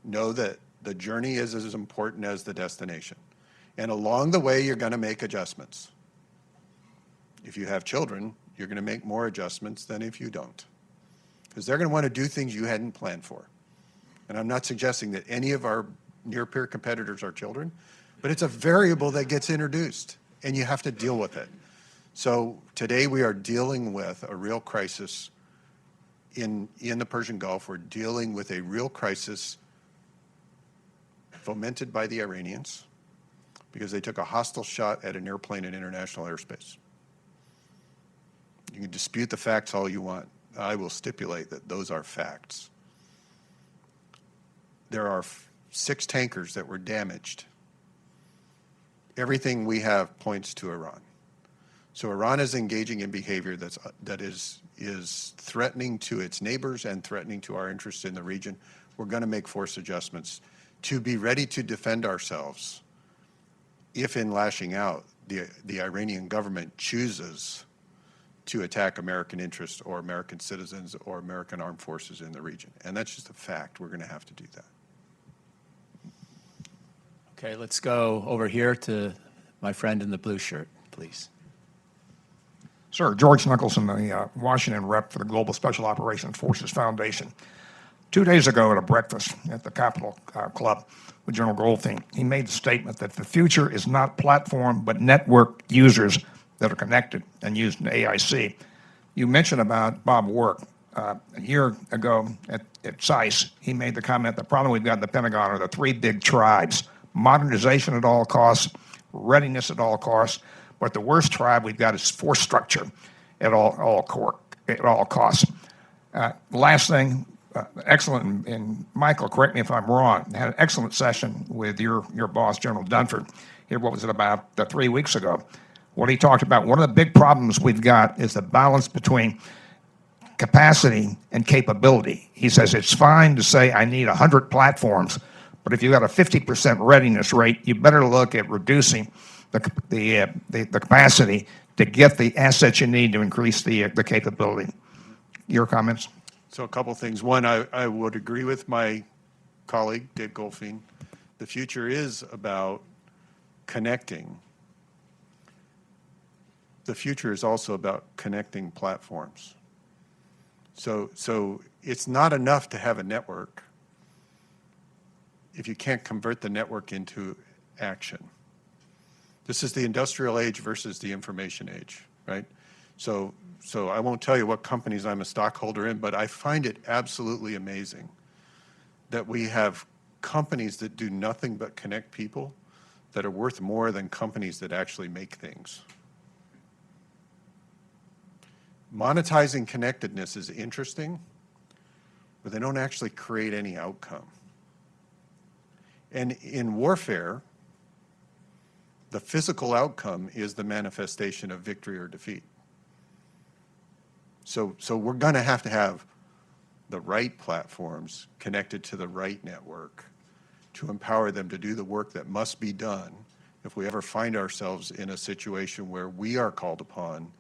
S2: know that the journey is as important as the destination. And along the way, you're going to make adjustments. If you have children, you're going to make more adjustments than if you don't, because they're going to want to do things you hadn't planned for. And I'm not suggesting that any of our near-peer competitors are children, but it's a variable that gets introduced, and you have to deal with it. So today we are dealing with a real crisis in the Persian Gulf. We're dealing with a real crisis fomented by the Iranians because they took a hostile shot at an airplane in international airspace. You can dispute the facts all you want. I will stipulate that those are facts. There are 6 tankers that were damaged. Everything we have points to Iran. So Iran is engaging in behavior that is threatening to its neighbors and threatening to our interests in the region. We're going to make force adjustments to be ready to defend ourselves if, in lashing out, the Iranian government chooses to attack American interests or American citizens or American armed forces in the region. And that's just a fact. We're going to have to do that.
S1: Okay, let's go over here to my friend in the blue shirt, please.
S4: Sir, George Nicholson, the Washington rep for the Global Special Operations Forces Foundation. 2 days ago at a breakfast at the Capitol Club with General Goldfein, he made the statement that the future is not platform but network users that are connected and used in AIC. You mentioned about Bob Work. A year ago at SICE, he made the comment, the problem we've got in the Pentagon are the three big tribes: modernization at all costs, readiness at all costs, but the worst tribe we've got is force structure at all costs. Last thing, excellent, and Michael, correct me if I'm wrong, had an excellent session with your boss, General Dunford, here, what was it, about 3 weeks ago? What he talked about, one of the big problems we've got is the balance between capacity and capability. He says it's fine to say I need 100 platforms, but if you've got a 50% readiness rate, you better look at reducing the capacity to get the assets you need to increase the capability. Your comments?
S2: So a couple things. One, I would agree with my colleague, Dave Goldfein. The future is about connecting. The future is also about connecting platforms. So it's not enough to have a network if you can't convert the network into action. This is the industrial age versus the information age, right? So I won't tell you what companies I'm a stockholder in, but I find it absolutely amazing that we have companies that do nothing but connect people that are worth more than companies that actually make things. Monetizing connectedness is interesting, but they don't actually create any outcome. And in warfare, the physical outcome is the manifestation of victory or defeat. So we're going to have the right platforms connected to the right network to empower them to do the work that must be done if we ever find ourselves in a situation where we are called upon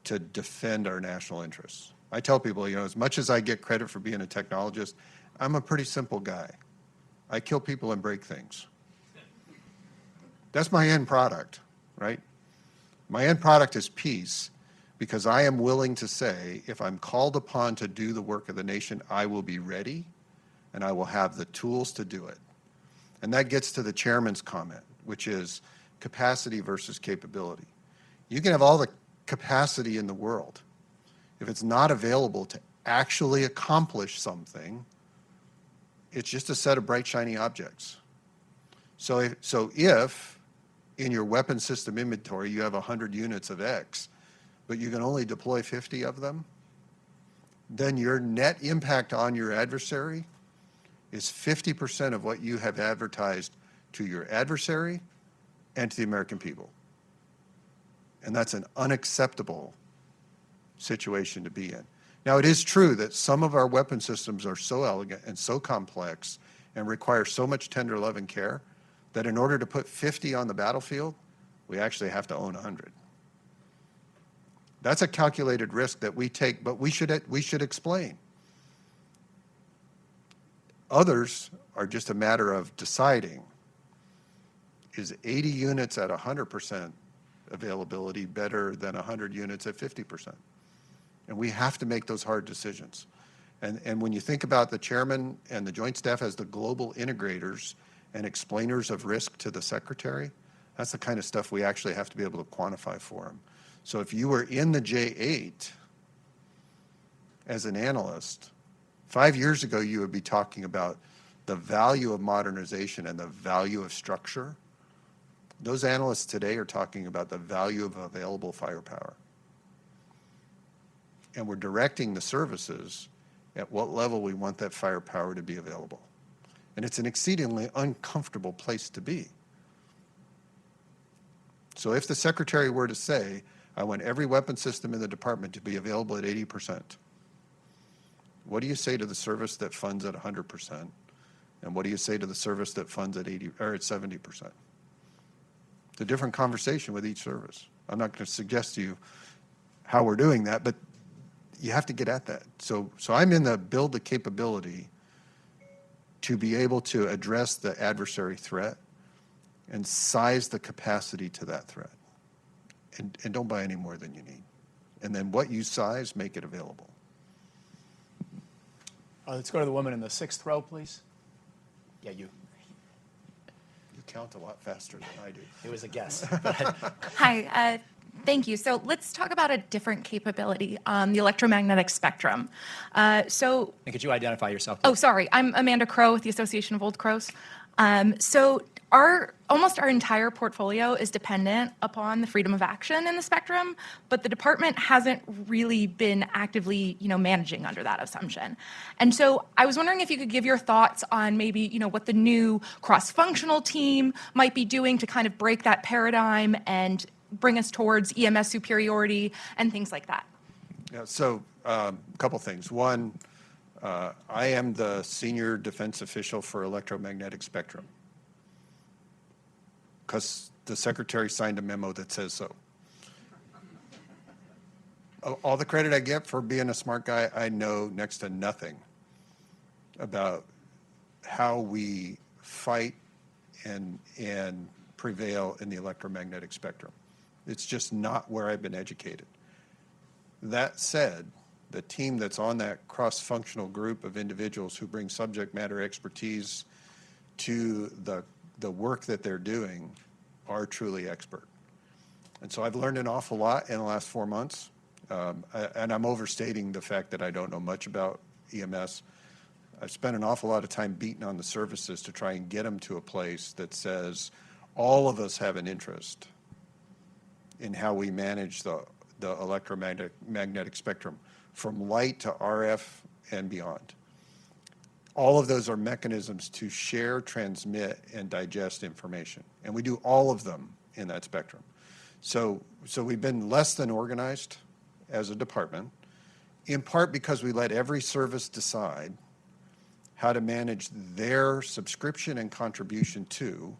S2: to defend our national interests. I tell people, as much as I get credit for being a technologist, I'm a pretty simple guy. I kill people and break things. That's my end product, right? My end product is peace, because I am willing to say, if I'm called upon to do the work of the nation, I will be ready and I will have the tools to do it. And that gets to the chairman's comment, which is capacity versus capability. You can have all the capacity in the world. If it's not available to actually accomplish something, it's just a set of bright, shiny objects. So if in your weapon system inventory you have 100 units of X, but you can only deploy 50 of them, then your net impact on your adversary is 50% of what you have advertised to your adversary and to the American people. And that's an unacceptable situation to be in. Now, it is true that some of our weapon systems are so elegant and so complex and require so much tender love and care that in order to put 50 on the battlefield, we actually have to own 100. That's a calculated risk that we take, but we should explain. Others are just a matter of deciding, is 80 units at 100% availability better than 100 units at 50%? And we have to make those hard decisions. And when you think about the chairman and the Joint Staff as the global integrators and explainers of risk to the secretary, that's the kind of stuff we actually have to be able to quantify for them. So if you were in the J8 as an analyst, 5 years ago you would be talking about the value of modernization and the value of structure. Those analysts today are talking about the value of available firepower. And we're directing the services at what level we want that firepower to be available. And it's an exceedingly uncomfortable place to be. So if the secretary were to say, I want every weapon system in the department to be available at 80%, what do you say to the service that funds at 100%? And what do you say to the service that funds at 80 or at 70%? It's a different conversation with each service. I'm not going to suggest to you how we're doing that, but you have to get at that. So I'm in the build the capability to be able to address the adversary threat and size the capacity to that threat. And don't buy any more than you need. And then what you size, make it available.
S1: Let's go to the woman in the 6th row, please. Yeah, you.
S2: You count a lot faster than I do.
S1: It was a guess.
S5: Hi, thank you. So let's talk about a different capability, the electromagnetic spectrum.
S1: And could you identify yourself, please?
S5: Oh, sorry, I'm Amanda Crow with the Association of Old Crows. So almost our entire portfolio is dependent upon the freedom of action in the spectrum, but the department hasn't really been actively, managing under that assumption. And so I was wondering if you could give your thoughts on maybe, what the new cross-functional team might be doing to kind of break that paradigm and bring us towards EMS superiority and things like that.
S2: Yeah, so a couple things. One, I am the senior defense official for electromagnetic spectrum because the secretary signed a memo that says so. All the credit I get for being a smart guy, I know next to nothing about how we fight and prevail in the electromagnetic spectrum. It's just not where I've been educated. That said, the team that's on that cross-functional group of individuals who bring subject matter expertise to the work that they're doing are truly expert. And so I've learned an awful lot in the last 4 months, and I'm overstating the fact that I don't know much about EMS. I've spent an awful lot of time beating on the services to try and get them to a place that says all of us have an interest in how we manage the electromagnetic spectrum, from light to RF and beyond. All of those are mechanisms to share, transmit, and digest information. And we do all of them in that spectrum. So we've been less than organized as a department, in part because we let every service decide how to manage their subscription and contribution to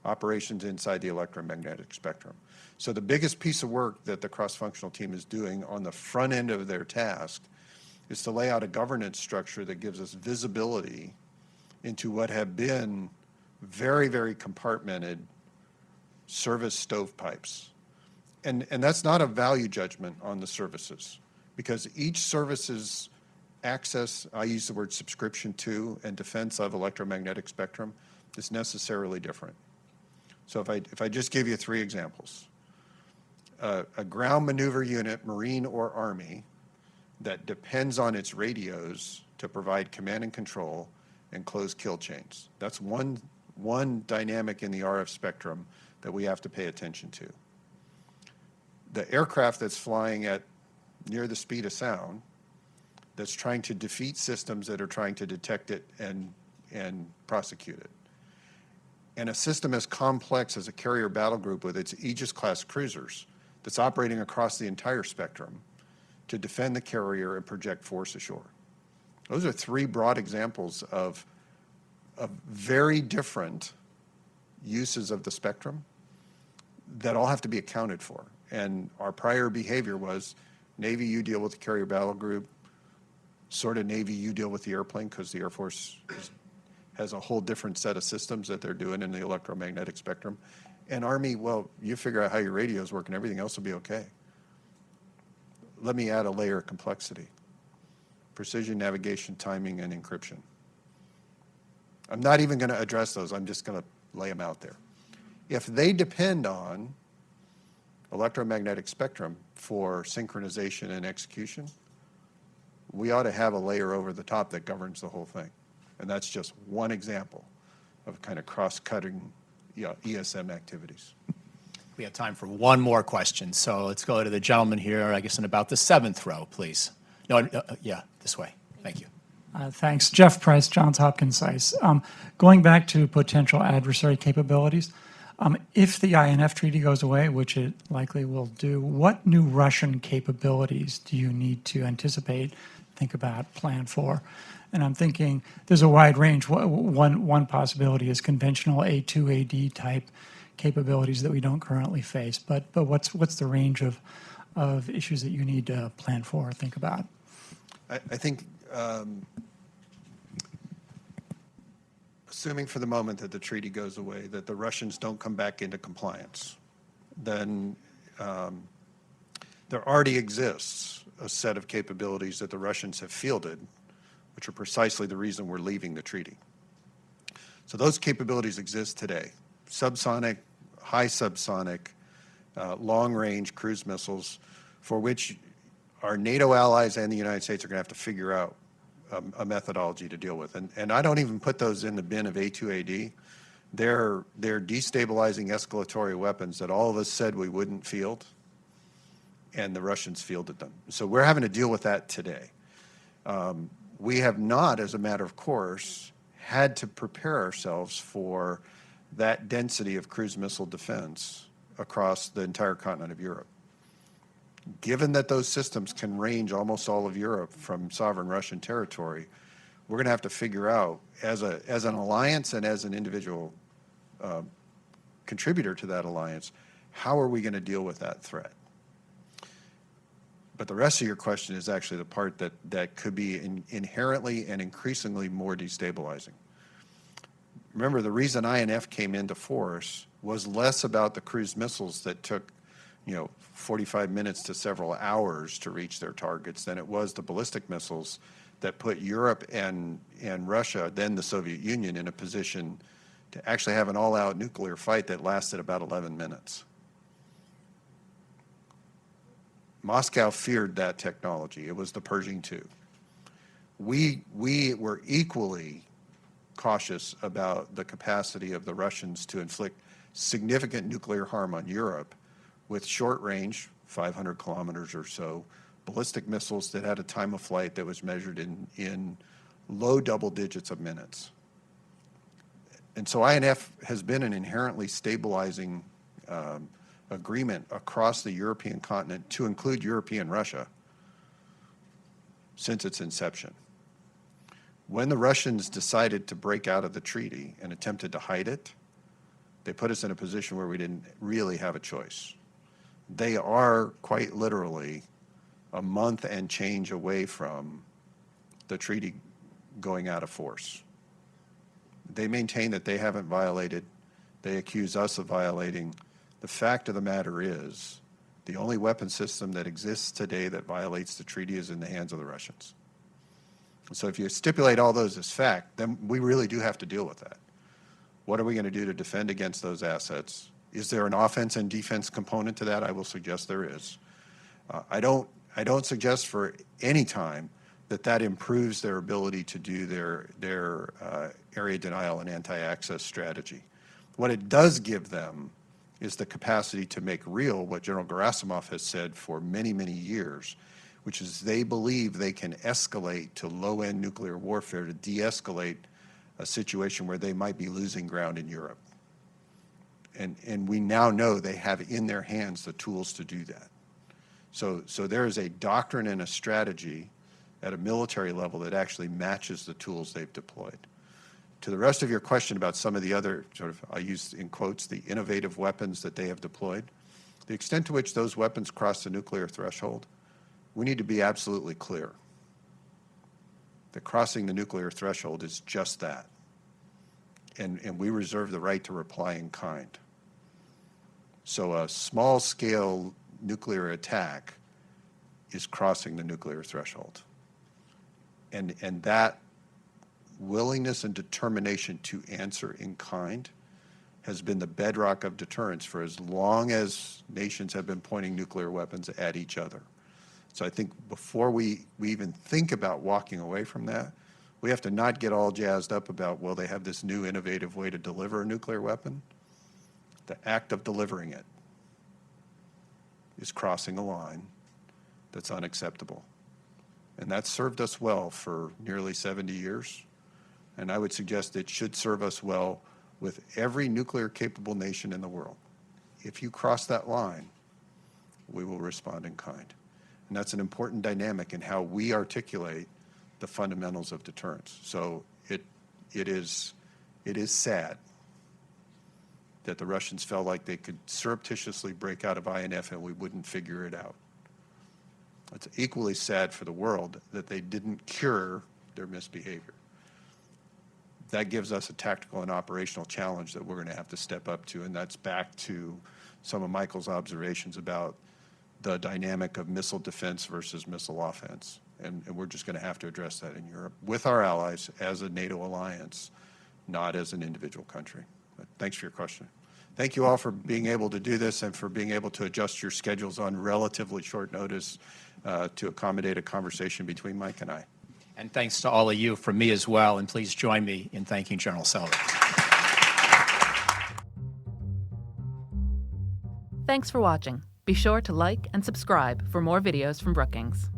S2: operations inside the electromagnetic spectrum. So the biggest piece of work that the cross-functional team is doing on the front end of their task is to lay out a governance structure that gives us visibility into what have been very, very compartmented service stovepipes. And that's not a value judgment on the services, because each service's access, I use the word subscription to, and defense of electromagnetic spectrum is necessarily different. So if I just give you 3 examples. A ground maneuver unit, Marine or Army, that depends on its radios to provide command and control and close kill chains. That's one dynamic in the RF spectrum that we have to pay attention to. The aircraft that's flying at near the speed of sound, that's trying to defeat systems that are trying to detect it and prosecute it. And a system as complex as a carrier battle group with its Aegis-class cruisers that's operating across the entire spectrum to defend the carrier and project force ashore. Those are 3 broad examples of very different uses of the spectrum that all have to be accounted for. And our prior behavior was, Navy, you deal with the carrier battle group, sort of Navy, you deal with the airplane, because the Air Force has a whole different set of systems that they're doing in the electromagnetic spectrum. And Army, well, you figure out how your radios work and everything else will be okay. Let me add a layer of complexity. Precision navigation, timing, and encryption. I'm not even going to address those. I'm just going to lay them out there. If they depend on electromagnetic spectrum for synchronization and execution, we ought to have a layer over the top that governs the whole thing. And that's just one example of kind of cross-cutting ESM activities.
S1: We have time for one more question, so let's go to the gentleman here, I guess in about the 7th row, please. No, yeah, this way. Thank you.
S6: Thanks. Jeff Price, Johns Hopkins SAIS. Going back to potential adversary capabilities, if the INF treaty goes away, which it likely will do, what new Russian capabilities do you need to anticipate, think about, plan for? And I'm thinking there's a wide range. One possibility is conventional A2AD type capabilities that we don't currently face. But what's the range of of issues that you need to plan for or think about?
S2: I think, assuming for the moment that the treaty goes away, that the Russians don't come back into compliance, then there already exists a set of capabilities that the Russians have fielded, which are precisely the reason we're leaving the treaty. So those capabilities exist today. Subsonic, high subsonic, long-range cruise missiles, for which our NATO allies and the United States are going to have to figure out a methodology to deal with. And I don't even put those in the bin of A2AD. They're destabilizing escalatory weapons that all of us said we wouldn't field, and the Russians fielded them. So we're having to deal with that today. We have not, as a matter of course, had to prepare ourselves for that density of cruise missile defense across the entire continent of Europe. Given that those systems can range almost all of Europe from sovereign Russian territory, we're going to have to figure out, as an alliance and as an individual contributor to that alliance, how are we going to deal with that threat? But the rest of your question is actually the part that could be inherently and increasingly more destabilizing. Remember, the reason INF came into force was less about the cruise missiles that took 45 minutes to several hours to reach their targets than it was the ballistic missiles that put Europe and Russia, then the Soviet Union, in a position to actually have an all-out nuclear fight that lasted about 11 minutes. Moscow feared that technology. It was the Pershing II. We were equally cautious about the capacity of the Russians to inflict significant nuclear harm on Europe with short range, 500 kilometers or so, ballistic missiles that had a time of flight that was measured in low double digits of minutes. And so INF has been an inherently stabilizing agreement across the European continent to include European Russia since its inception. When the Russians decided to break out of the treaty and attempted to hide it, they put us in a position where we didn't really have a choice. They are quite literally a month and change away from the treaty going out of force. They maintain that they haven't violated. They accuse us of violating. The fact of the matter is, the only weapon system that exists today that violates the treaty is in the hands of the Russians. So if you stipulate all those as fact, then we really do have to deal with that. What are we going to do to defend against those assets? Is there an offense and defense component to that? I will suggest there is. I don't suggest for any time that improves their ability to do their area denial and anti-access strategy. What it does give them is the capacity to make real what General Gerasimov has said for many, many years, which is they believe they can escalate to low-end nuclear warfare to de-escalate a situation where they might be losing ground in Europe. And we now know they have in their hands the tools to do that. So there is a doctrine and a strategy at a military level that actually matches the tools they've deployed. To the rest of your question about some of the other I use in quotes, the innovative weapons that they have deployed, the extent to which those weapons cross the nuclear threshold, we need to be absolutely clear that crossing the nuclear threshold is just that. And we reserve the right to reply in kind. So a small-scale nuclear attack is crossing the nuclear threshold. And that willingness and determination to answer in kind has been the bedrock of deterrence for as long as nations have been pointing nuclear weapons at each other. So I think before we even think about walking away from that, we have to not get all jazzed up about, well, they have this new innovative way to deliver a nuclear weapon. The act of delivering it is crossing a line that's unacceptable. And that's served us well for nearly 70 years. And I would suggest it should serve us well with every nuclear-capable nation in the world. If you cross that line, we will respond in kind. And that's an important dynamic in how we articulate the fundamentals of deterrence. So it is sad that the Russians felt like they could surreptitiously break out of INF and we wouldn't figure it out. It's equally sad for the world that they didn't cure their misbehavior. That gives us a tactical and operational challenge that we're going to have to step up to, and that's back to some of Michael's observations about the dynamic of missile defense versus missile offense. And we're just going to have to address that in Europe with our allies as a NATO alliance, not as an individual country. But thanks for your question. Thank you all for being able to do this and for being able to adjust your schedules on relatively short notice to accommodate a conversation between Mike and I.
S1: And thanks to all of you from me as well, and please join me in thanking General Selva.
S7: Thanks for watching. Be sure to like and subscribe for more videos from Brookings.